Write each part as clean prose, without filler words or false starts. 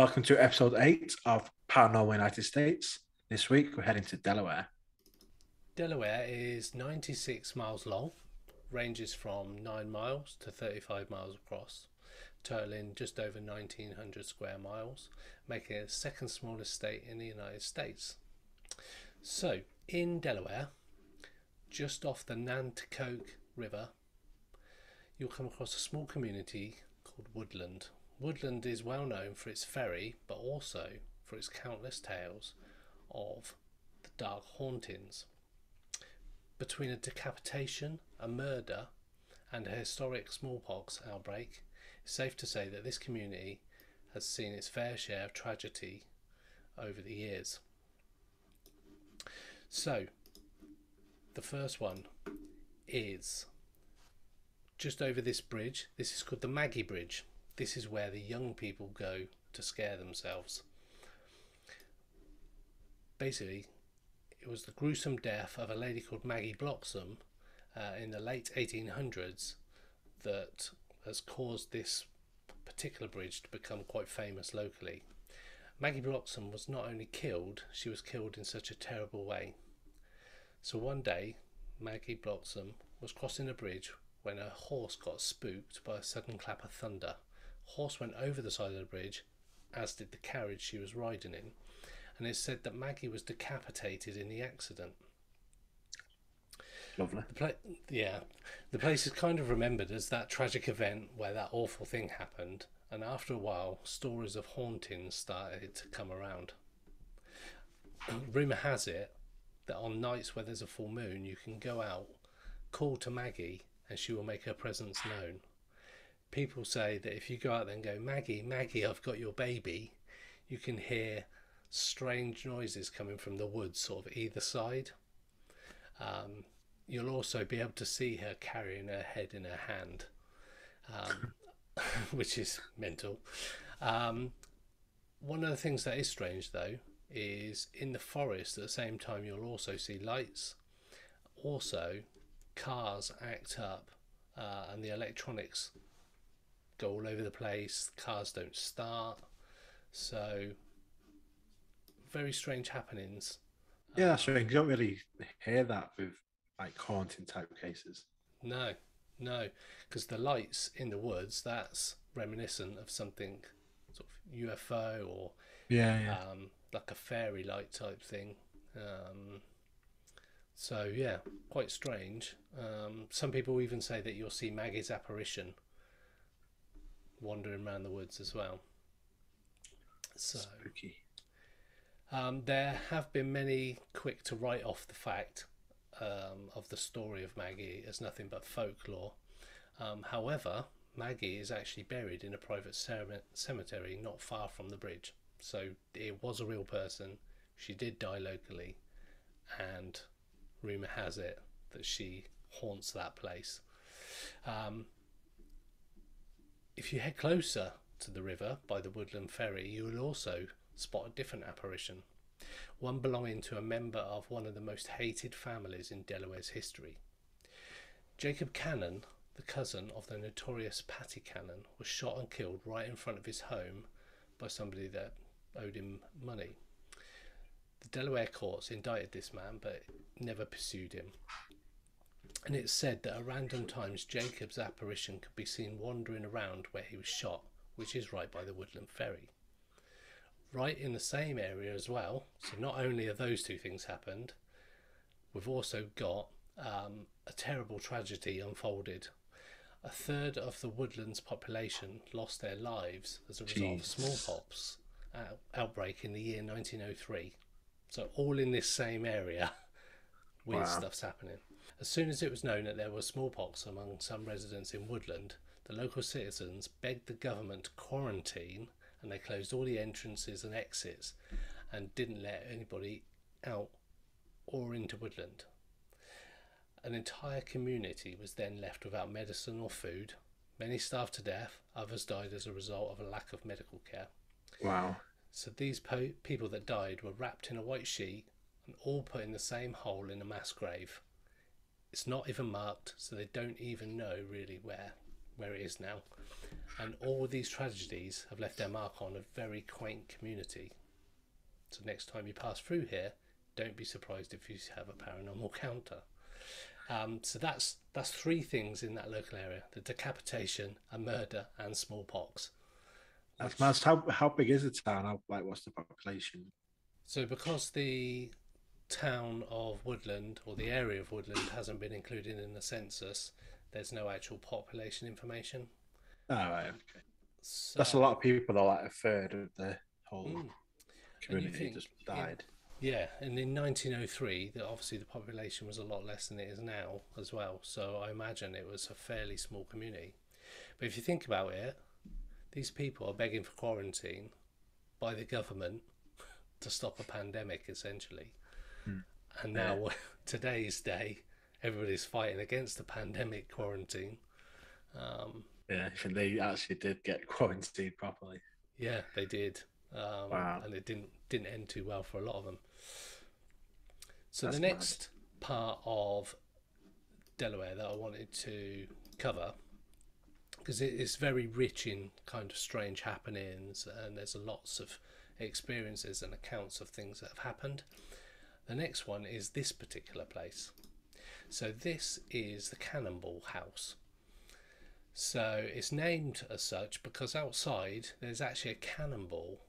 Welcome to episode 8 of Paranormal United States. This week we're heading to Delaware. Delaware is 96 miles long, ranges from 9 miles to 35 miles across, totaling just over 1900 square miles, making it the second smallest state in the United States. So, in Delaware, just off the Nanticoke River, you'll come across a small community called Woodland. Woodland is well known for its ferry, but also for its countless tales of the dark hauntings. Between a decapitation, a murder, and a historic smallpox outbreak, it's safe to say that this community has seen its fair share of tragedy over the years. So, the first one is just over this bridge. This is called the Maggies Bridge. This is where the young people go to scare themselves. Basically, it was the gruesome death of a lady called Maggie Bloxham in the late 1800s that has caused this particular bridge to become quite famous locally. Maggie Bloxham was not only killed, she was killed in such a terrible way. So one day, Maggie Bloxham was crossing a bridge when her horse got spooked by a sudden clap of thunder. Horse went over the side of the bridge, as did the carriage she was riding in, and it's said that Maggie was decapitated in the accident. Lovely. The place is kind of remembered as that tragic event where that awful thing happened, and after a while, stories of hauntings started to come around. Rumour has it that on nights where there's a full moon, you can go out, call to Maggie, and she will make her presence known. People say that if you go out there and go, Maggie, Maggie, I've got your baby, you can hear strange noises coming from the woods sort of either side. You'll also be able to see her carrying her head in her hand, which is mental. One of the things that is strange though is in the forest at the same time you'll also see lights. Also, cars act up and the electronics go all over the place. Cars don't start. So very strange happenings. Yeah, that's right. You don't really hear that with like haunting type cases. No, because the lights in the woods, that's reminiscent of something sort of UFO or Yeah. like a fairy light type thing. So yeah, quite strange. Some people even say that you'll see Maggie's apparition wandering around the woods as well. So Spooky. there have been many quick to write off the fact of the story of Maggie as nothing but folklore. However, Maggie is actually buried in a private cemetery not far from the bridge. So it was a real person. She did die locally, and rumour has it that she haunts that place. If you head closer to the river by the Woodland Ferry, you will also spot a different apparition, one belonging to a member of one of the most hated families in Delaware's history. Jacob Cannon, the cousin of the notorious Patty Cannon, was shot and killed right in front of his home by somebody that owed him money. The Delaware courts indicted this man but never pursued him. And it's said that at random times Jacob's apparition could be seen wandering around where he was shot, which is right by the Woodland Ferry. Right in the same area as well, so not only have those two things happened, we've also got a terrible tragedy unfolded. A third of the Woodlands population lost their lives as a result of smallpox outbreak in the year 1903. So all in this same area, weird stuff's happening. As soon as it was known that there was smallpox among some residents in Woodland, the local citizens begged the government to quarantine, and they closed all the entrances and exits and didn't let anybody out or into Woodland. An entire community was then left without medicine or food. Many starved to death, others died as a result of a lack of medical care. Wow. So these people that died were wrapped in a white sheet and all put in the same hole in a mass grave. It's not even marked, so they don't even know really where it is now. And all these tragedies have left their mark on a very quaint community. So next time you pass through here, don't be surprised if you have a paranormal counter. So that's three things in that local area: the decapitation, a murder, and smallpox. That's Which mad. How big is the town? What's the population? so because the town of Woodland or the area of Woodland hasn't been included in the census, there's no actual population information. Oh, right, okay. That's a So, lot of people, though. Like a third of the whole mm, and you community think just in died. yeah, and in 1903, that obviously the population was a lot less than it is now as well. So I imagine it was a fairly small community. But if you think about it, these people are begging for quarantine by the government to stop a pandemic, essentially. Hmm. And Yeah, now, today's day, everybody's fighting against the pandemic quarantine. Um, yeah. I think they actually did get quarantined properly. yeah, they did, Wow, and it didn't end too well for a lot of them. So the that's mad. next part of Delaware that I wanted to cover, because it is very rich in kind of strange happenings, and there's lots of experiences and accounts of things that have happened. The next one is this particular place. So this is the Cannonball House. So it's named as such because outside there's actually a cannonball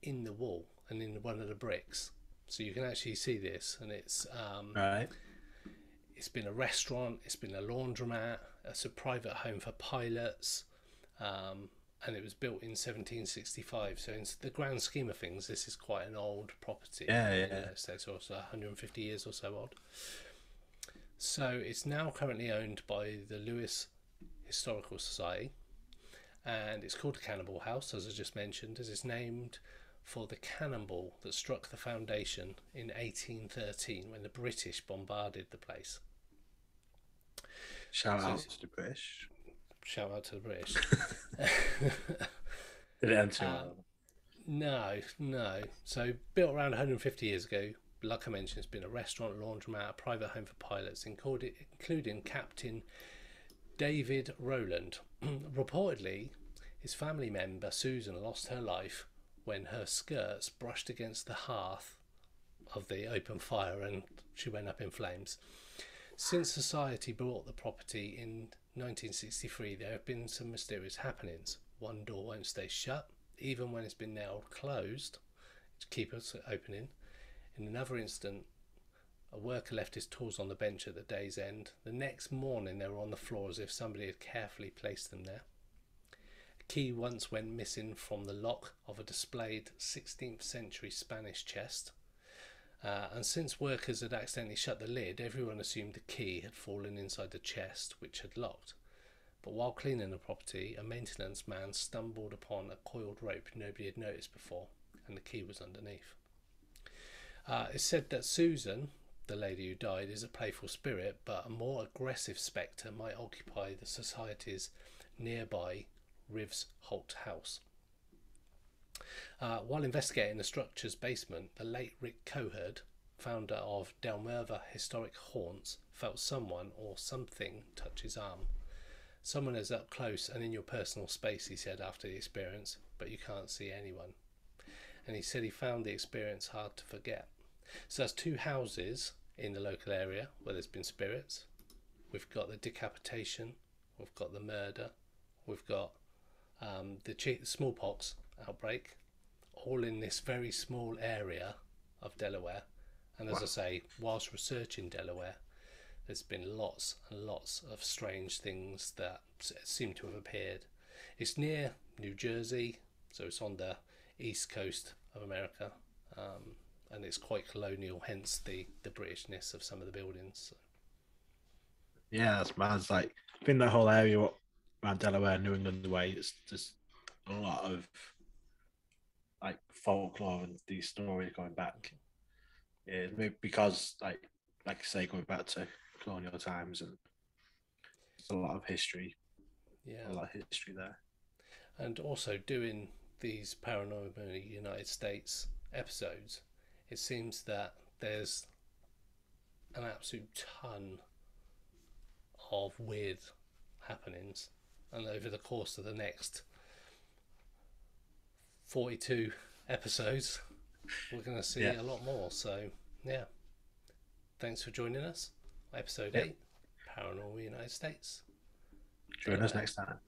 in the wall and in one of the bricks. So you can actually see this, and Right. it's been a restaurant, it's been a laundromat, it's a private home for pilots, and it was built in 1765. So in the grand scheme of things, this is quite an old property Yeah, in the yeah. United States, also 150 years or so old. So it's now currently owned by the Lewis Historical Society, and it's called the Cannonball House, as I just mentioned, as it's named for the cannonball that struck the foundation in 1813 when the British bombarded the place. Shout So out to the British. shout out to the British. Did it end too uh, well? no, no. So built around 150 years ago, like I mentioned, it's been a restaurant, laundromat, a private home for pilots, including Captain David Rowland. Reportedly, his family member Susan lost her life when her skirts brushed against the hearth of the open fire and she went up in flames. Since society bought the property in 1963, there have been some mysterious happenings. One door won't stay shut, even when it's been nailed closed to keep it opening. In another instance, a worker left his tools on the bench at the day's end. The next morning, they were on the floor as if somebody had carefully placed them there. A key once went missing from the lock of a displayed 16th century Spanish chest. And since workers had accidentally shut the lid, everyone assumed the key had fallen inside the chest, which had locked. But while cleaning the property, a maintenance man stumbled upon a coiled rope nobody had noticed before, and the key was underneath. It's said that Susan, the lady who died, is a playful spirit, but a more aggressive spectre might occupy the society's nearby Rives Holt house. While investigating the structure's basement, the late Rick Coherd, founder of Delaware Historic Haunts, felt someone or something touch his arm. Someone is up close and in your personal space, he said after the experience, but you can't see anyone. And he said he found the experience hard to forget. So there's two houses in the local area where there's been spirits. We've got the decapitation, we've got the murder, we've got the smallpox outbreak, all in this very small area of Delaware. And as Wow. I say, whilst researching Delaware, there's been lots and lots of strange things that seem to have appeared. It's near New Jersey, so it's on the east coast of America, and it's quite colonial, hence the Britishness of some of the buildings. Yeah, that's mad. It's like I think that whole area around Delaware, New England way, it's just a lot of like folklore and these stories going back. Yeah, maybe because like I say, going back to colonial times and there's a lot of history, a Yeah, lot of history there. and also doing these Paranormal United States episodes, it seems that there's an absolute ton of weird happenings and over the course of the next 42 episodes, we're going to see a lot more. So, yeah. Thanks for joining us. Episode 8, Paranormal United States. Join us next time.